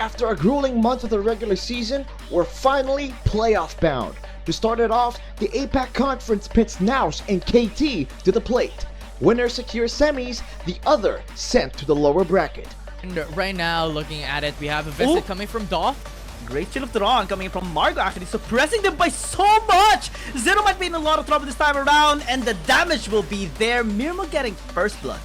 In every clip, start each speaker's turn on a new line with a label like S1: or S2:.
S1: After a grueling month of the regular season, we're finally playoff bound. To start it off, the APAC conference pits NAOS and KT to the plate. Winner secures semis, the other sent to the lower bracket.
S2: And right now, looking at it, we have a visit coming from Daw.
S3: Great chill of Thrawn coming in from Margo, actually suppressing them by so much. Zero might be in a lot of trouble this time around, and the damage will be there. Mirmo getting first blood.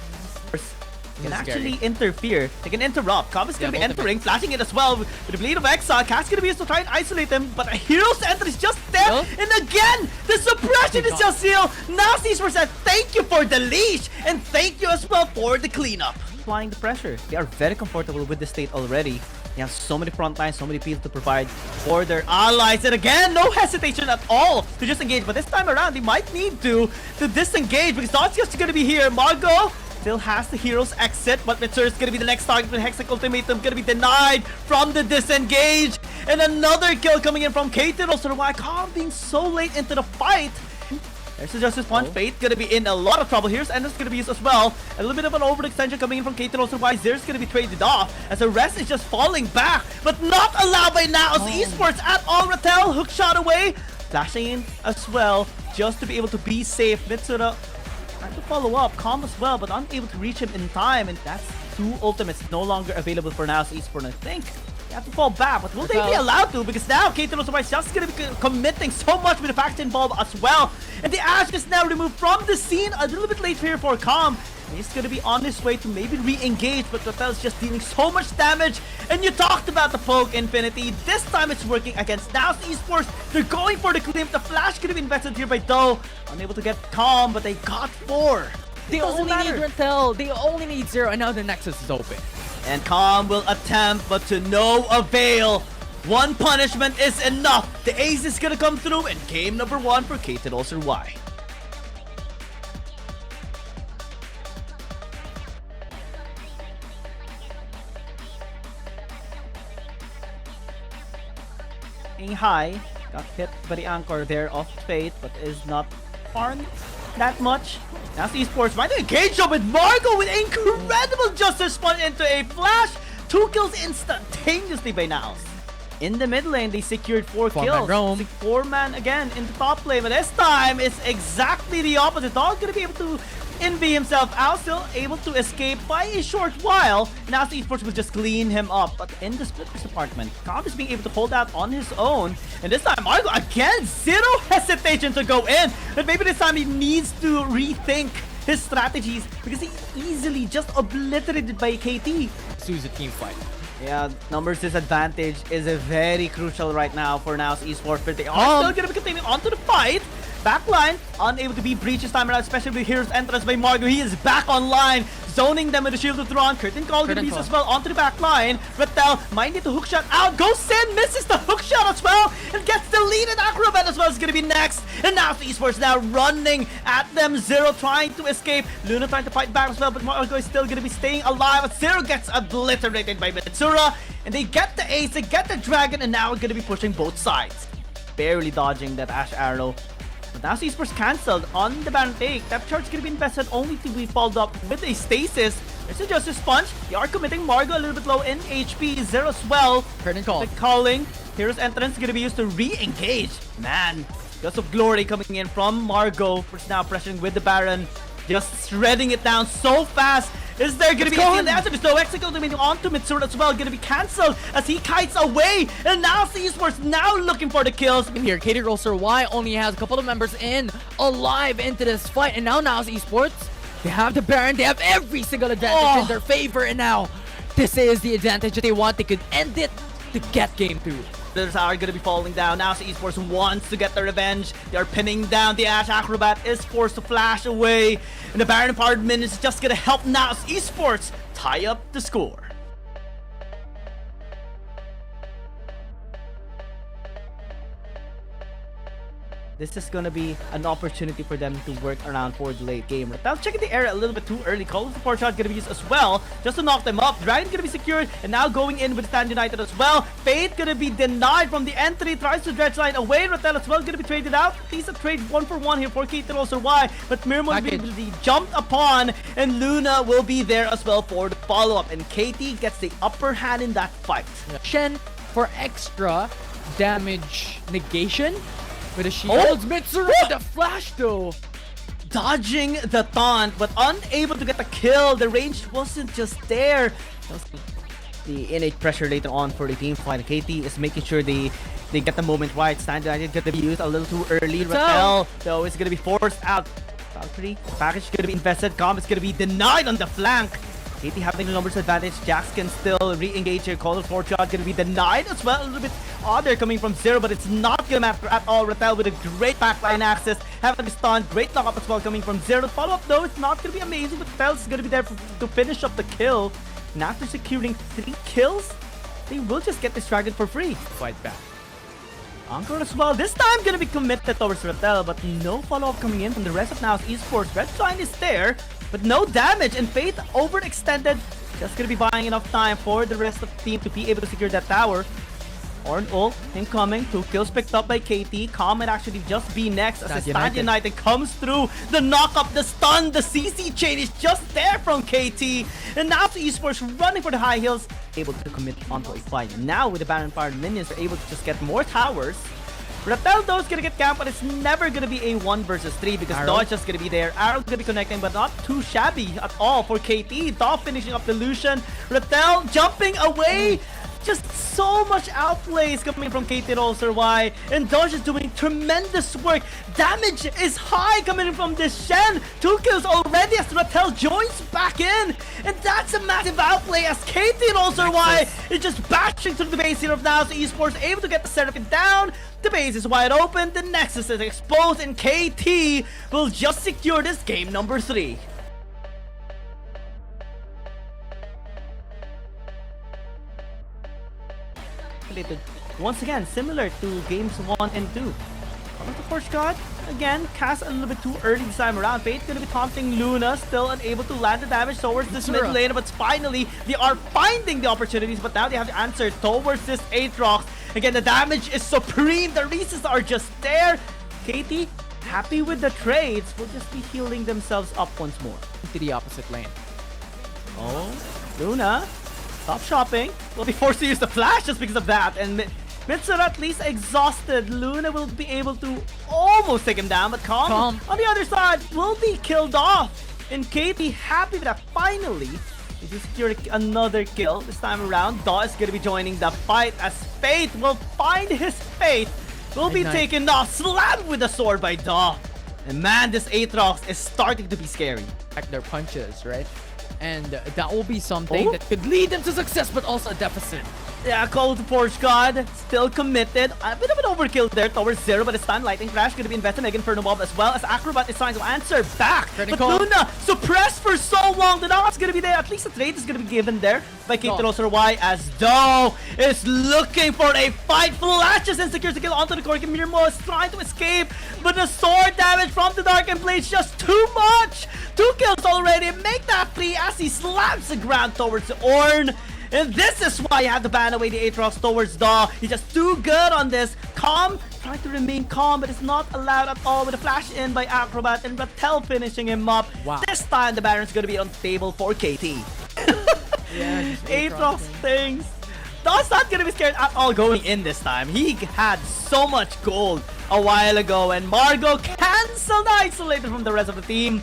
S3: Can actually interfere. They can interrupt. Cobb is going to be entering, flashing it as well with the Blade of Exile. Cat's going to be used to try and isolate them, but a Hero's Enter is just there. And again, the suppression is just sealed. NAOS Esports said thank you for the leash, and thank you as well for the cleanup. Applying the pressure. They are very comfortable with the state already. They have so many front lines, so many people to provide for their allies. And again, no hesitation at all to just engage. But this time around, they might need to disengage because not just going to be here. Margo still has the hero's exit, but Mitsuru is going to be the next target with Hextech Ultimatum, going to be denied from the disengage. And another kill coming in from Katen also. Why Calm being so late into the fight? There's the Justice Punch. Fate going to be in a lot of trouble. Here's Endless going to be used as well. A little bit of an overextension coming in from Katen also. Why Zer's going to be traded off as the rest is just falling back, but not allowed by NAOS Esports at all. Rattel hook shot away, flashing in as well just to be able to be safe. Mitsuru trying to follow up, Calm as well, but unable to reach him in time, and that's two ultimates no longer available for NAOS Esports. I think they have to fall back, but will they be allowed to? Because now Katen also is just going to be committing so much with the faction involved as well. And the Ash is now removed from the scene a little bit late here for Calm. He's going to be on his way to maybe re-engage, but Rattel's just dealing so much damage. And you talked about the poke, Infinity. This time it's working against NAOS Esports. They're going for the clip. The flash could have been invested here by Doe. Unable to get Calm, but they got 4.
S2: They only need Rattel. They only need Zero, and now the Nexus is open.
S3: And Calm will attempt, but to no avail. One punishment is enough. The ace is going to come through, and game number 1 for Katen also Y. High got hit by the anchor there of Fate, but is not harmed that much. NAOS Esports might engage up with Margo with incredible Justice Punch into a flash. 2 kills instantaneously by NAOS. In the mid lane, they secured 4 kills. 4-man again in the top lane, but this time it's exactly the opposite. Dog gonna be able to envy himself out, still able to escape by a short while. NAOS Esports will just clean him up, but in the splitters department, Cobb is being able to hold out on his own. And this time, Margo again, zero hesitation to go in. But maybe this time he needs to rethink his strategies because he's easily just obliterated by KT.
S2: Choose a team fight.
S3: Yeah, numbers disadvantage is a very crucial right now for NAOS Esports, but they are still going to be continuing onto the fight. Backline, unable to be breached this time around, especially with Hero's Entrance by Margo. He is back online, zoning them with the Shield of Thrawn. Curtain Call going to be used as well onto the backline. Rattel might need the hook shot out. Go Sin misses the hook shot as well and gets the lead, and Acrobat as well is going to be next. And NAOS Esports now running at them. Zero trying to escape. Luna trying to fight back as well, but Margo is still going to be staying alive. But Zero gets obliterated by Mitsuru, and they get the ace, they get the dragon, and now we're going to be pushing both sides. Barely dodging that Ash Arrow. But NAOS Esports cancelled on the Baron take. That charge is going to be invested only to be followed up with a stasis. There's a Justice Punch. They are committing Margo a little bit low in HP. Zero as well.
S2: Curtain Call.
S3: The calling. Hero's Entrance is going to be used to re-engage. Man, Gust of Glory coming in from Margo. Who's now pressuring with the Baron. Just shredding it down so fast. Is there going to be a answer? There's no execute onto Mitsuru as well. Going to be cancelled as he kites away. And NAOS Esports now looking for the kills.
S2: Here, Katie Roller Y only has a couple of members alive into this fight. And now NAOS Esports, they have the Baron. They have every single advantage in their favor. And now, this is the advantage that they want. They could end it to get game 2.
S3: Others are going to be falling down. NAOS Esports wants to get the revenge. They are pinning down the Ash. Acrobat is forced to flash away. And the Baron Department is just going to help NAOS Esports tie up the score. this is gonna be an opportunity for them to work around for the late game. Ratel checking the area a little bit too early. Call support shot gonna be used as well, just to knock them up. Dragon gonna be secured, and now going in with Stand United as well. Fate gonna be denied from the entry, tries to dredge line away. Ratel as well gonna be traded out. At least a trade 1-for-1 here for KT also why, but Mirmo will be jumped upon, and Luna will be there as well for the follow-up, and KT gets the upper hand in that fight.
S2: Shen for extra damage negation with a shield. Mitsuru with the flash though.
S3: Dodging the taunt, but unable to get the kill. The range wasn't just there. That was the innate pressure later on for the team fight. KT is making sure they get the moment right. Stand United gonna be used a little too early. Ratel, though, is gonna be forced out. Valkyrie package gonna be invested. Comp is gonna be denied on the flank. KT having the numbers advantage. Jax can still re-engage here. Call for shot gonna be denied as well. A little bit odd there coming from Zero, but it's not gonna matter at all. Ratel with a great backline access, having the stun. Great knock-up as well coming from Zero. The follow-up though, it's not gonna be amazing, but Ratel's gonna be there to finish up the kill. And after securing 3 kills, they will just get this dragon for free.
S2: Fight back.
S3: Encore as well, this time gonna be committed towards Ratel, but no follow-up coming in from the rest of NAOS Esports. Red line is there, but no damage, and Fate overextended. Just gonna be buying enough time for the rest of the team to be able to secure that tower. Ornn ult incoming, 2 kills picked up by KT. Calm might actually just be next as the Stand United comes through. The knock-up, the stun, the CC chain is just there from KT. And now Esports running for the high hills, able to commit onto a fight. And now with the Baron Fire minions, they're able to just get more towers. Ratel though is gonna get camped, but it's never gonna be a 1 versus 3 because Daw is just gonna be there. Arrow's gonna be connecting, but not too shabby at all for KT. Daw finishing up the Lucian. Ratel jumping away. Just so much outplays coming from KT also why, and Dodge is doing tremendous work. Damage is high coming in from this Shen. 2 kills already as Ratel joins back in, and that's a massive outplay as KT also why is just bashing through the base here of NAOS Esports, able to get the Seraphim down. The base is wide open, the Nexus is exposed, and KT will just secure this game number 3. Once again, similar to games 1 and 2. Coming to Force God, again, cast a little bit too early this time around. Fate's gonna be taunting Luna, still unable to land the damage towards this mid lane, but finally, they are finding the opportunities, but now they have to answer towards this Aatrox. Again, the damage is supreme, the reasons are just there. KT, happy with the trades, will just be healing themselves up once more.
S2: To the opposite lane.
S3: Oh, Luna. Stop shopping. Will be forced to use the flash just because of that. And Mitsuru at least exhausted. Luna will be able to almost take him down, but Calm on the other side will be killed off. And KT happy that finally they secure another kill this time around. Daw is going to be joining the fight as Fate will find his fate. Will be taken off. Slammed with the sword by Daw. And man, this Aatrox is starting to be scary.
S2: Back their punches, right? And that will be something that could lead them to success, but also a deficit.
S3: Yeah, Call to Forge God, still committed. A bit of an overkill there towards Zero, but it's time. Lightning Crash going to be invested. Megan Inferno Mob as well as Acrobat is trying to answer back. But Luna suppressed for so long. The knock's going to be there. At least a trade is going to be given there by King Troser Y as Daw is looking for a fight. Flashes and secures the kill onto the Corki. Mirmo is trying to escape, but the sword damage from the Darkened Blade is just too much. 2 kills already. Make that 3 as he slams the ground towards Ornn. And this is why you have to ban away the Aatrox towards Daw. He's just too good on this. Calm, trying to remain calm, but it's not allowed at all with a flash in by Acrobat and Ratel finishing him up. Wow. This time the Baron's going to be on the table for KT.
S2: Yeah,
S3: Aatrox things. Daw's not going to be scared at all going in this time. He had so much gold a while ago, and Margot canceled isolated from the rest of the team.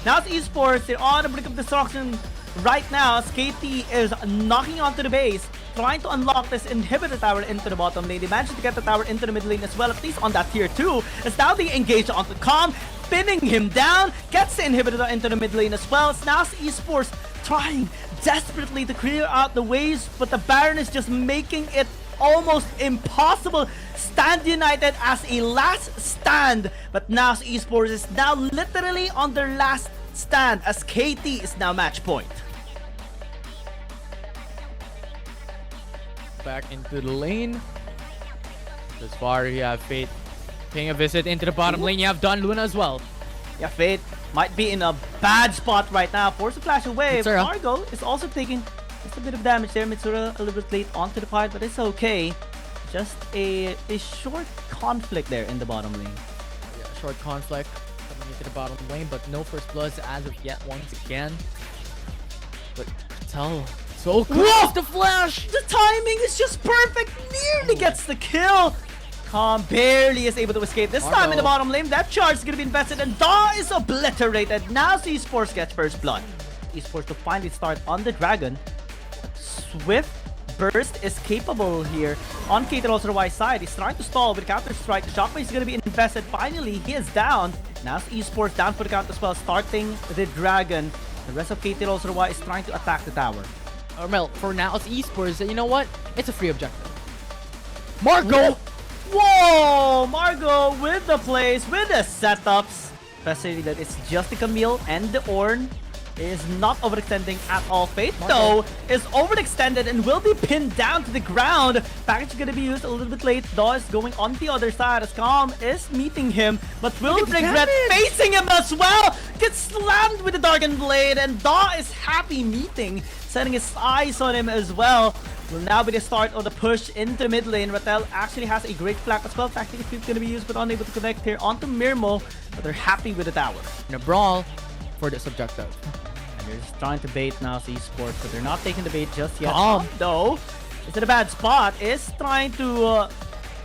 S3: NAOS Esports, they're on the brink of destruction right now as KT is knocking onto the base, trying to unlock this inhibitor tower into the bottom lane. They managed to get the tower into the mid lane as well, at least on that tier 2. As now they engage onto Calm, pinning him down, gets the inhibitor into the mid lane as well. As NAOS Esports trying desperately to clear out the waves, but the Baron is just making it almost impossible. Stand United as a last stand, but NAOS Esports is now literally on their last stand as KT is now match point.
S2: Back into the lane. As far you have Fate Paying a visit into the bottom lane. You have Don Luna as well.
S3: Yeah, Fate might be in a bad spot right now. Force a flash away.
S2: Mitsura.
S3: Margo is also taking just a bit of damage there. Mitsura a little bit late onto the fight, but it's okay. Just a short conflict there in the bottom lane.
S2: Yeah, short conflict coming into the bottom lane, but no first bloods as of yet once again. But tell so close to flash.
S3: The timing is just perfect. Nearly gets the kill. Calm barely is able to escape. This time in the bottom lane, that charge is going to be invested, and Da is obliterated. Now Esports gets first blood. Esports to finally start on the dragon. Swift burst is capable here on KT also Y side. He's trying to stall with counter strike. Shockwave is going to be invested. Finally, he is down. Now Esports down for the count as well, starting the dragon. The rest of KT also Y is trying to attack the tower.
S2: Well, for now, it's Esports. You know what? It's a free objective. Margo!
S3: Whoa! Margo with the plays, with the setups. Especially that it's just the Camille and the Ornn. Is not overextending at all. Fate, though, is overextended and will be pinned down to the ground. Package is going to be used a little bit late. Daw is going on the other side as Calm is meeting him, but will regret facing him as well. Gets slammed with the Darkened Blade, and Daw is happy meeting, setting his eyes on him as well. Will now be the start of the push into the mid lane. Rattel actually has a great flag as well. Tactical Sweep going to be used, but unable to connect here onto Mirmo. But they're happy with the tower.
S2: In a brawl for this objective.
S3: And they're just trying to bait now Esports, but they're not taking the bait just yet.
S2: Though,
S3: is in a bad spot. Is trying to,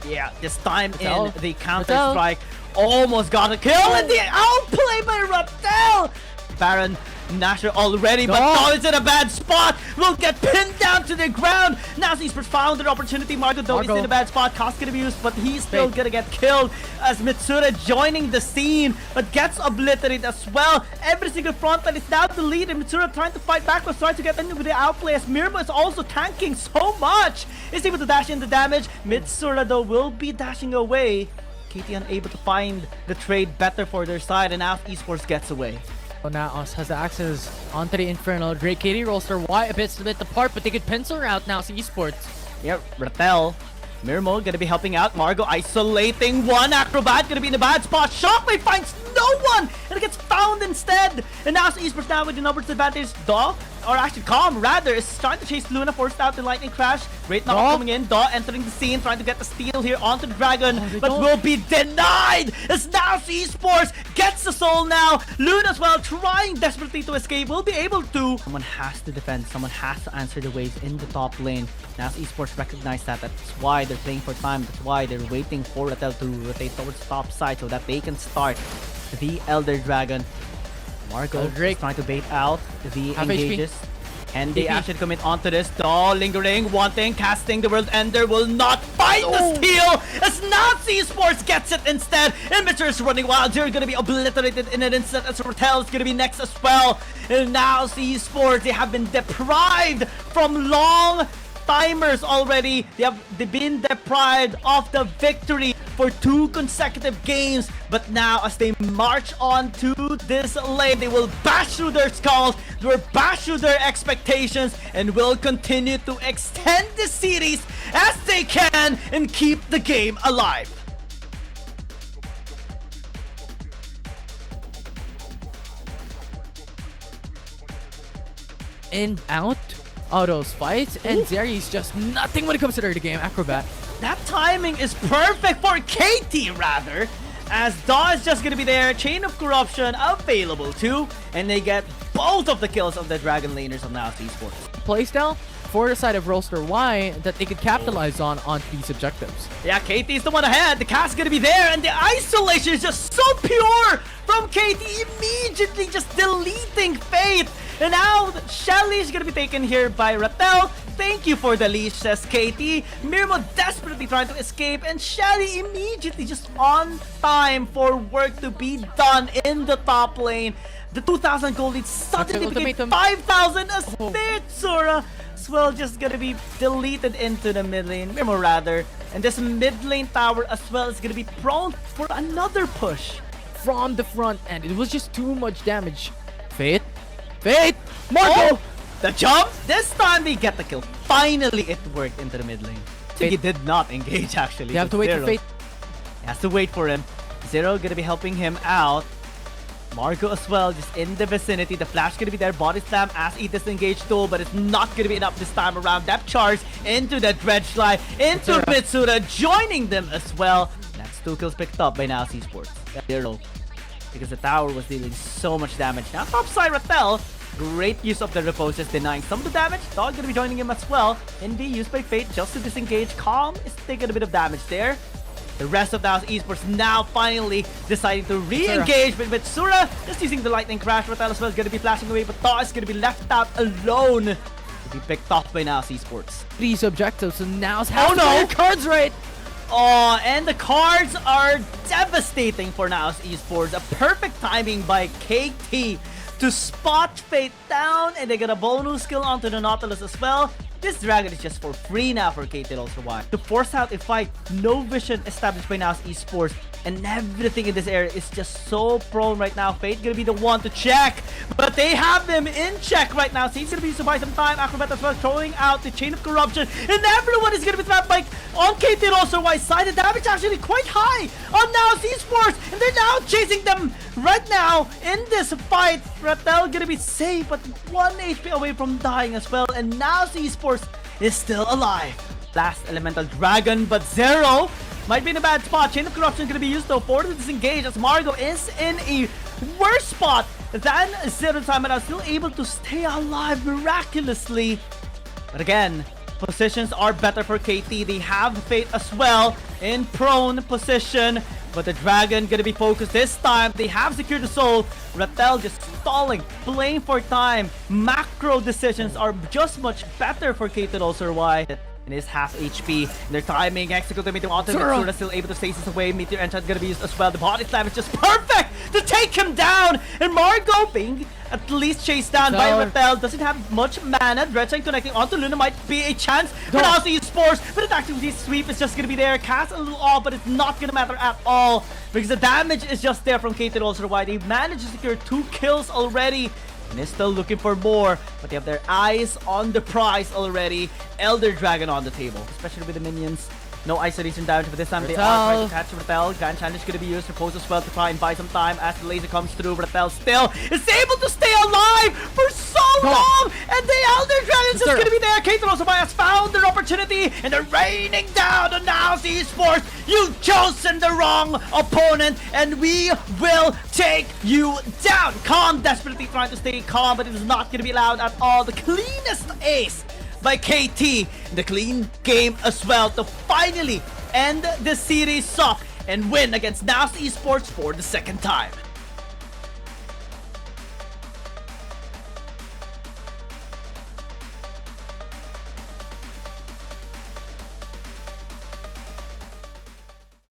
S3: yeah, this time in the counter strike. Almost got a kill, and the outplay by Rattel. Baron Nashor already, but Daw is in a bad spot. Will get pinned down to the ground. Now Esports found an opportunity. Margo though is in a bad spot. Cost gonna be used, but he's still gonna get killed as Mitsura joining the scene, but gets obliterated as well. Every single front line is now deleted. Mitsura trying to fight back, but trying to get into the outplay as Mirmo is also tanking so much. Is able to dash in the damage. Mitsura though will be dashing away. KT unable to find the trade better for their side, and now Esports gets away.
S2: NAOS has access onto the Infernal. Drake KT rolls their Y a bit apart, but they could pencil her out now. So Esports.
S3: Yep, Rattel. Mirmo gonna be helping out. Margo isolating one. Acrobat gonna be in a bad spot. Shockwave finds no one, and it gets found instead. And now Esports now with the numbers advantage. Daw, or actually Calm rather, is trying to chase Luna, forced out the lightning crash. Great knock coming in. Daw entering the scene, trying to get the steal here onto the dragon, but will be denied as now Esports gets the soul now. Luna as well, trying desperately to escape, will be able to. Someone has to defend, someone has to answer the waves in the top lane. Now Esports recognize that. That's why they're playing for time. That's why they're waiting for Rattel to rotate towards the top side so that they can start the Elder Dragon. Margo is trying to bait out the engages. And they actually commit onto this. Daw lingering, wanting, casting the World Ender, will not find the steal as Nazi Esports gets it instead. And Mitcher is running wild. They're going to be obliterated in an instant as Rattel is going to be next as well. And now Esports, they have been deprived from long timers already. They've been deprived of the victory for 2 consecutive games, but now as they march on to this lane, they will bash through their skulls, they will bash through their expectations, and will continue to extend the series as they can and keep the game alive.
S2: In, out, autos fights, and Zeri's just nothing when it comes to the game. Acrobat.
S3: That timing is perfect for KT rather, as Daw is just gonna be there. Chain of Corruption available too, and they get both of the kills of the Dragon Laners of NAOS Esports.
S2: Playstyle for the side of Roster Y that they could capitalize on these objectives.
S3: Yeah, KT is the one ahead. The cast is gonna be there, and the isolation is just so pure from KT, immediately just deleting Faith. And now Shelly is gonna be taken here by Rattel. Thank you for the leash, says KT. Mirmo desperately trying to escape, and Shelly immediately just on time for work to be done in the top lane. The 2,000 gold lead suddenly became 5,000 as Mitsura as well just gonna be deleted into the mid lane. Mirmo rather. And this mid lane tower as well is gonna be prone for another push.
S2: From the front end, it was just too much damage. Fate! Margo!
S3: The jump! This time they get the kill. Finally, it worked into the mid lane. He did not engage actually.
S2: You have to wait for Fate.
S3: Has to wait for him. Zero gonna be helping him out. Margo as well, just in the vicinity. The flash gonna be there. Body slam as he disengaged though, but it's not gonna be enough this time around. Depth charge into the dredge line, into Mitsura, joining them as well. That's 2 kills picked up by NAOS Esports. Zero. Because the tower was dealing so much damage. Now top side Rattel, great use of the repose, just denying some of the damage. Dog gonna be joining him as well. Envy used by Fate just to disengage. Calm is taking a bit of damage there. The rest of NAOS Esports now finally deciding to re-engage with Mitsura, just using the lightning crash. Rattel as well is going to be flashing away, but Thaw is going to be left out alone to be picked off by NAOS Esports.
S2: These objectives, so NAOS has to play their cards right.
S3: Oh, and the cards are devastating for NAOS Esports. A perfect timing by KT to spot Fate down, and they get a bonus skill onto the Nautilus as well. This dragon is just for free now for KT also. Why? To force out a fight, no vision established by NAOS Esports, and everything in this area is just so prone right now. Fate gonna be the one to check, but they have them in check right now. So he's gonna be used to buy some time. Acrobat as well, throwing out the chain of corruption, and everyone is gonna be trapped by on KT also. Why side the damage actually quite high on NAOS Esports, and they're now chasing them right now in this fight. Rattel gonna be safe, but 1 HP away from dying as well, and NAOS Esports is still alive. Last elemental dragon, but Zero might be in a bad spot. Chain of corruption is gonna be used though for the disengage, as Margo is in a worse spot than Zero time, and are still able to stay alive miraculously. But again, positions are better for KT. They have Fate as well in prone position, but the dragon gonna be focused this time. They have secured the soul. Rattel just stalling, playing for time. Macro decisions are just much better for KT also. Why? In his half HP. Their timing, execute the Meteor Ultimate. Mitsura still able to stasis away. Meteor Enchant gonna be used as well. The body slam is just perfect to take him down. And Margo being at least chased down by Rattel. Doesn't have much mana. Dredging connecting onto Luna might be a chance for NAOS Esports. But its activity sweep is just gonna be there. Cast a little off, but it's not gonna matter at all, because the damage is just there from KT also. Why they managed to secure 2 kills already. And they're still looking for more, but they have their eyes on the prize already. Elder Dragon on the table, especially with the minions. No isolation damage, but this time they are trying to catch Rattel. Grand Challenge going to be used, Repose as well, to try and buy some time as the laser comes through. Rattel still is able to stay alive for so long, and the Elder Dragon is just going to be there. KT also has found their opportunity, and they're raining down on NAOS Esports. You've chosen the wrong opponent, and we will take you down. Calm desperately trying to stay calm, but it is not going to be allowed at all. The cleanest ace by KT, the clean game as well, to finally end the series off and win against NAOS Esports for the second time.